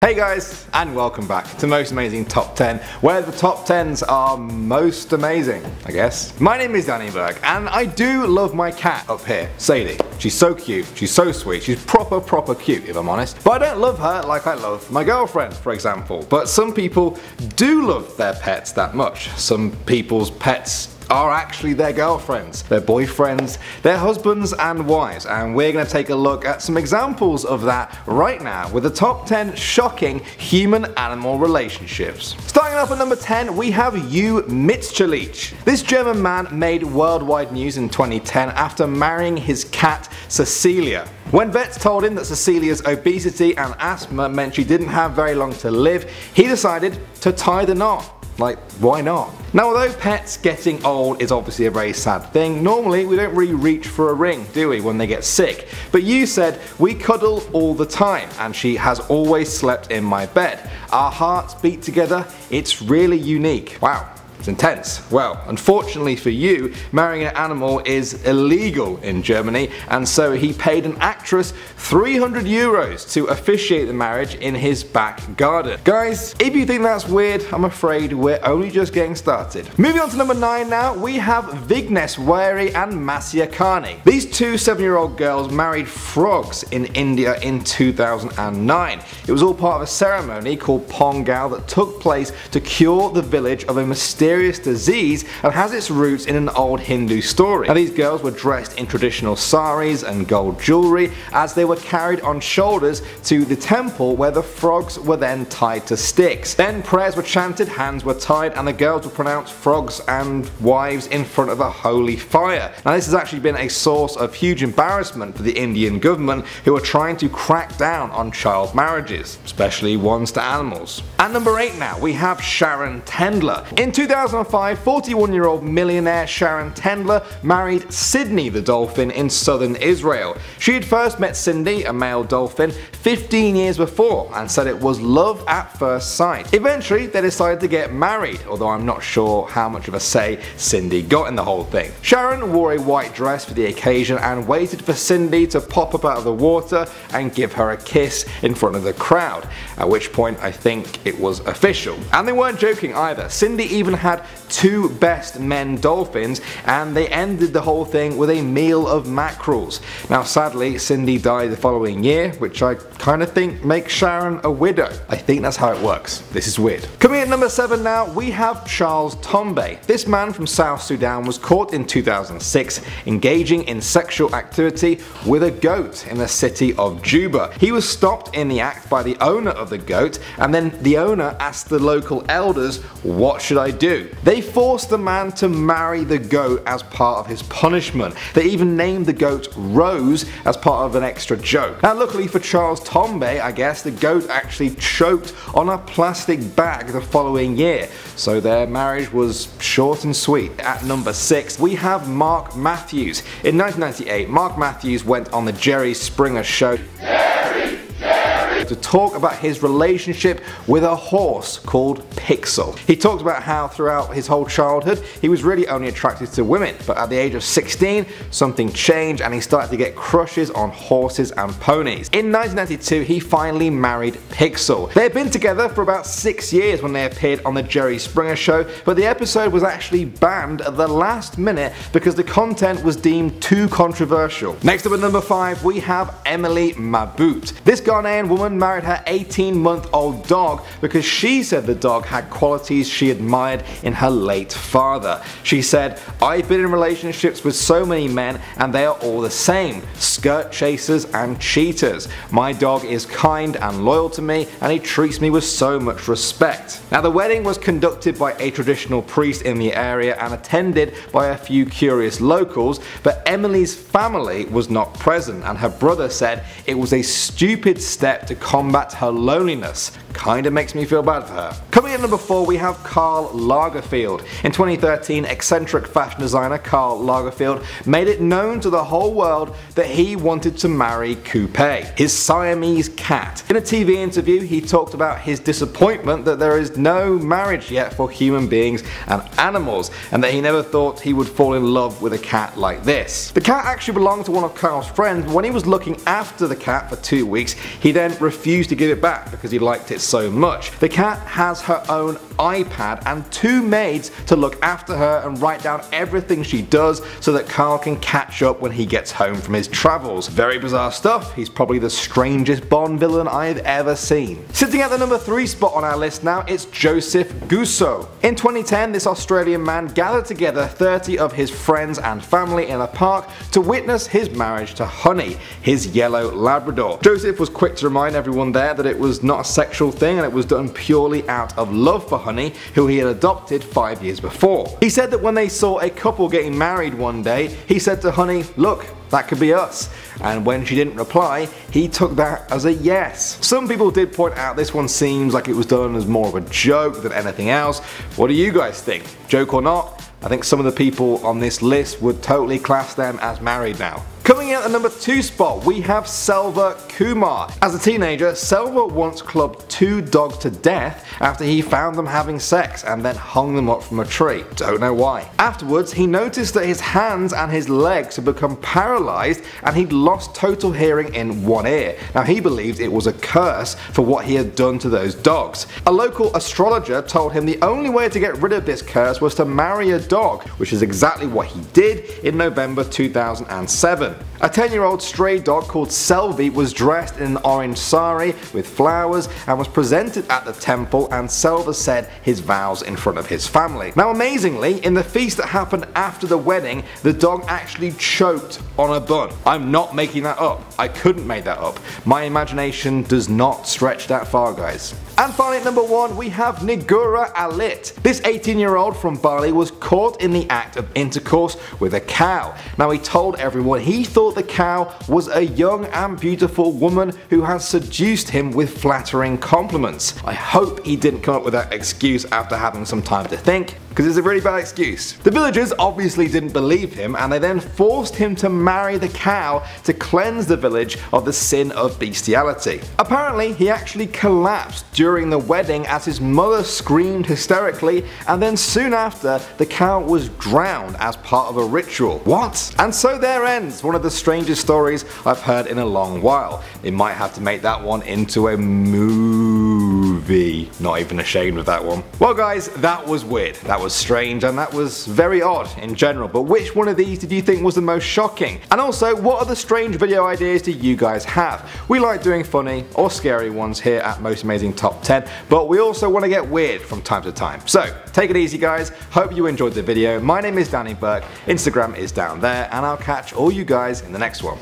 Hey guys, and welcome back to Most Amazing Top 10, where the top 10s are most amazing, I guess. My name is Danny Berg, and I do love my cat up here, Sadie. She's so cute, she's so sweet, she's proper cute if I'm honest. But I don't love her like I love my girlfriend, for example. But some people do love their pets that much. Some people's pets are actually their girlfriends, their boyfriends, their husbands and wives, and we're going to take a look at some examples of that right now with the top 10 shocking human-animal relationships. Starting off at number 10, we have Mitations. This German man made worldwide news in 2010 after marrying his cat Cecilia. When vets told him that Cecilia's obesity and asthma meant she didn't have very long to live, he decided to tie the knot. Like, why not? Now, although pets getting old is obviously a very sad thing, normally we don't really reach for a ring, do we, when they get sick? But you said, we cuddle all the time, and she has always slept in my bed. Our hearts beat together, it's really unique. Wow. It's intense. Well, unfortunately for you, marrying an animal is illegal in Germany, and so he paid an actress €300 to officiate the marriage in his back garden. Guys, if you think that's weird, I'm afraid we're only just getting started. Moving on to number 9 now, we have Vignes Wary and Masya Kani. These two 7-year-old girls married frogs in India in 2009. It was all part of a ceremony called Pongal that took place to cure the village of a mysterious disease and has its roots in an old Hindu story. Now, these girls were dressed in traditional saris and gold jewellery as they were carried on shoulders to the temple where the frogs were then tied to sticks. Then prayers were chanted, hands were tied, and the girls were pronounced frogs and wives in front of a holy fire. Now, this has actually been a source of huge embarrassment for the Indian government, who are trying to crack down on child marriages, especially ones to animals. At number 8 now, we have Sharon Tendler. In 2005, 41-year-old millionaire Sharon Tendler married Sydney the dolphin in southern Israel. She had first met Cindy, a male dolphin, 15 years before and said it was love at first sight. Eventually, they decided to get married, although I'm not sure how much of a say Cindy got in the whole thing. Sharon wore a white dress for the occasion and waited for Cindy to pop up out of the water and give her a kiss in front of the crowd, at which point I think it was official. And they weren't joking either. Cindy even had 2 best men dolphins, and they ended the whole thing with a meal of mackerels. Now, sadly, Cindy died the following year, which I kind of think makes Sharon a widow. I think that's how it works. This is weird. Coming at number 7 now, we have Charles Tombe. This man from South Sudan was caught in 2006 engaging in sexual activity with a goat in the city of Juba. He was stopped in the act by the owner of the goat, and then the owner asked the local elders, "What should I do?" They forced the man to marry the goat as part of his punishment. They even named the goat Rose as part of an extra joke. Now, luckily for Charles Tombe, I guess, the goat actually choked on a plastic bag the following year, so their marriage was short and sweet. At number 6, we have Mark Matthews. In 1998, Mark Matthews went on the Jerry Springer Show to talk about his relationship with a horse called Pixel. He talked about how throughout his whole childhood he was really only attracted to women, but at the age of 16 something changed and he started to get crushes on horses and ponies. In 1992 he finally married Pixel. They had been together for about 6 years when they appeared on the Jerry Springer Show, but the episode was actually banned at the last minute because the content was deemed too controversial. Next up at number 5, we have Emily Mabut. This Ghanaian woman married her 18-month-old dog because she said the dog had qualities she admired in her late father. She said, "I've been in relationships with so many men and they are all the same, skirt chasers and cheaters. My dog is kind and loyal to me and he treats me with so much respect." Now, the wedding was conducted by a traditional priest in the area and attended by a few curious locals, but Emily's family was not present and her brother said it was a stupid step to combat her loneliness. kinda makes me feel bad for her. Coming in number 4 we have Karl Lagerfeld. In 2013, eccentric fashion designer Karl Lagerfeld made it known to the whole world that he wanted to marry Coupe, his Siamese cat. In a TV interview he talked about his disappointment that there is no marriage yet for human beings and animals, and that he never thought he would fall in love with a cat like this. The cat actually belonged to one of Karl's friends, but when he was looking after the cat for 2 weeks he then refused to give it back because he liked it so much. The cat has her own iPad and 2 maids to look after her and write down everything she does so that Karl can catch up when he gets home from his travels. Very bizarre stuff. He's probably the strangest Bond villain I've ever seen. Sitting at the number 3 spot on our list now, it's Joseph Guiso. In 2010, this Australian man gathered together 30 of his friends and family in a park to witness his marriage to Honey, his yellow Labrador. Joseph was quick to remind everyone there that it was not a sexual thing and it was done purely out of love for Honey, who he had adopted 5 years before. He said that when they saw a couple getting married one day, he said to Honey, "Look, that could be us," and when she didn't reply, he took that as a yes. Some people did point out this one seems like it was done as more of a joke than anything else. What do you guys think? Joke or not? I think some of the people on this list would totally class them as married now. Coming in at the number 2 spot we have Selva Kumar. As a teenager, Selva once clubbed 2 dogs to death after he found them having sex and then hung them up from a tree. Don't know why. Afterwards he noticed that his hands and his legs had become paralysed and he'd lost total hearing in one ear. Now he believed it was a curse for what he had done to those dogs. A local astrologer told him the only way to get rid of this curse was to marry a dog, which is exactly what he did in November 2007. A 10-year-old stray dog called Selvi was dressed in an orange sari with flowers and was presented at the temple, and Selva said his vows in front of his family. Now amazingly, in the feast that happened after the wedding, the dog actually choked on a bun. I'm not making that up. I couldn't make that up. My imagination does not stretch that far, guys. And finally at number 1 we have Nigura Alit. This 18-year-old from Bali was caught in the act of intercourse with a cow. Now he told everyone he thought the cow was a young and beautiful woman who had seduced him with flattering compliments. I hope he didn't come up with that excuse after having some time to think, because it's a really bad excuse. The villagers obviously didn't believe him and they then forced him to marry the cow to cleanse the village of the sin of bestiality. Apparently he actually collapsed during the wedding as his mother screamed hysterically, and then soon after the cow was drowned as part of a ritual. What? And so there ends one of the strangest stories I've heard in a long while. They might have to make that one into a movie. Not even ashamed of that one. Well guys, that was weird. That was strange and that was very odd in general, but which one of these did you think was the most shocking? And also, what other strange video ideas do you guys have? We like doing funny or scary ones here at Most Amazing Top 10, but we also want to get weird from time to time. So take it easy guys, hope you enjoyed the video. My name is Danny Burke, Instagram is down there, and I'll catch all you guys in the next one.